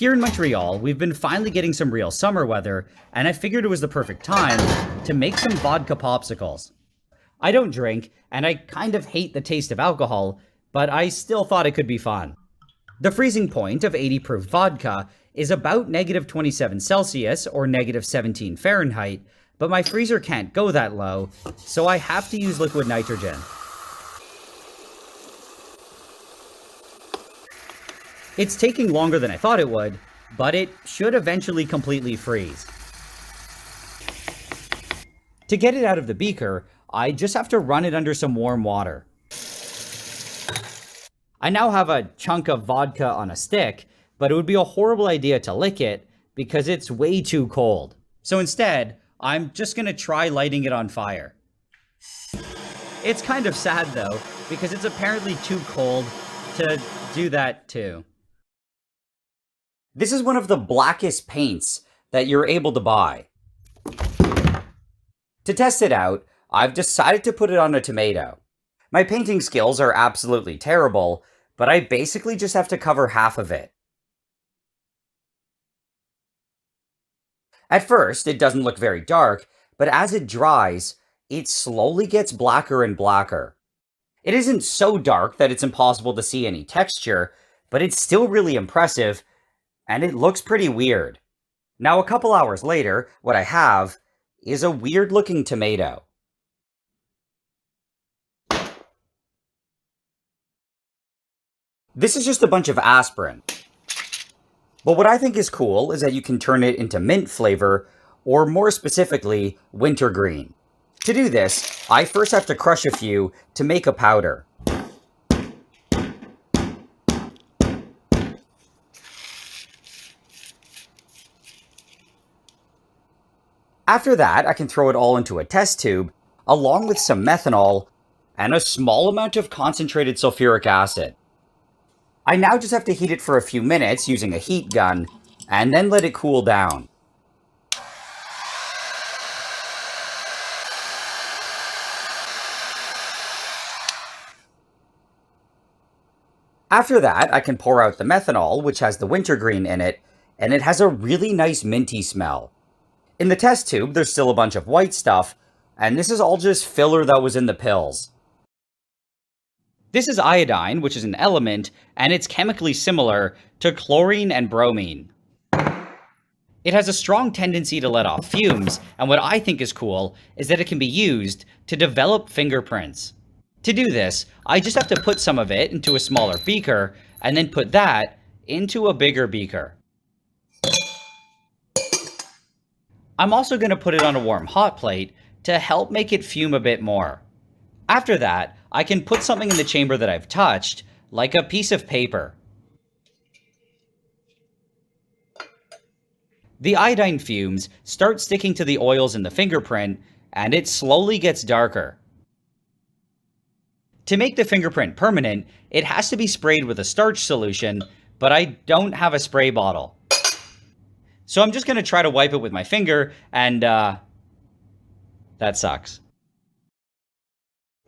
Here in Montreal, we've been finally getting some real summer weather, and I figured it was the perfect time to make some vodka popsicles. I don't drink, and I kind of hate the taste of alcohol, but I still thought it could be fun. The freezing point of 80 proof vodka is about negative 27 Celsius or negative 17 Fahrenheit, but my freezer can't go that low, so I have to use liquid nitrogen. It's taking longer than I thought it would, but it should eventually completely freeze. To get it out of the beaker, I just have to run it under some warm water. I now have a chunk of vodka on a stick, but it would be a horrible idea to lick it because it's way too cold. So instead, I'm just gonna try lighting it on fire. It's kind of sad though, because it's apparently too cold to do that too. This is one of the blackest paints that you're able to buy. To test it out, I've decided to put it on a tomato. My painting skills are absolutely terrible, but I basically just have to cover half of it. At first, it doesn't look very dark, but as it dries, it slowly gets blacker and blacker. It isn't so dark that it's impossible to see any texture, but it's still really impressive, and it looks pretty weird. Now, a couple hours later, what I have is a weird-looking tomato. This is just a bunch of aspirin. But what I think is cool is that you can turn it into mint flavor, or more specifically, wintergreen. To do this, I first have to crush a few to make a powder. After that, I can throw it all into a test tube, along with some methanol and a small amount of concentrated sulfuric acid. I now just have to heat it for a few minutes using a heat gun, and then let it cool down. After that, I can pour out the methanol, which has the wintergreen in it, and it has a really nice minty smell. In the test tube, there's still a bunch of white stuff, and this is all just filler that was in the pills. This is iodine, which is an element, and it's chemically similar to chlorine and bromine. It has a strong tendency to let off fumes, and what I think is cool is that it can be used to develop fingerprints. To do this, I just have to put some of it into a smaller beaker, and then put that into a bigger beaker. I'm also going to put it on a warm hot plate to help make it fume a bit more. After that, I can put something in the chamber that I've touched, like a piece of paper. The iodine fumes start sticking to the oils in the fingerprint, and it slowly gets darker. To make the fingerprint permanent, it has to be sprayed with a starch solution, but I don't have a spray bottle. So I'm just going to try to wipe it with my finger, and that sucks.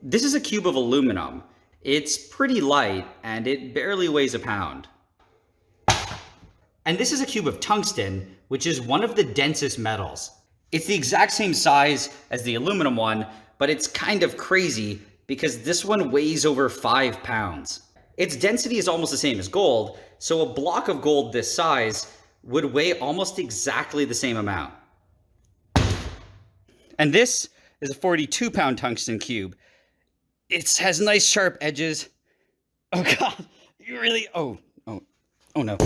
This is a cube of aluminum. It's pretty light, and it barely weighs a pound. And this is a cube of tungsten, which is one of the densest metals. It's the exact same size as the aluminum one, but it's kind of crazy because this one weighs over 5 pounds. Its density is almost the same as gold, so a block of gold this size would weigh almost exactly the same amount. And this is a 42-pound tungsten cube. It has nice sharp edges. Oh God, you really, oh no.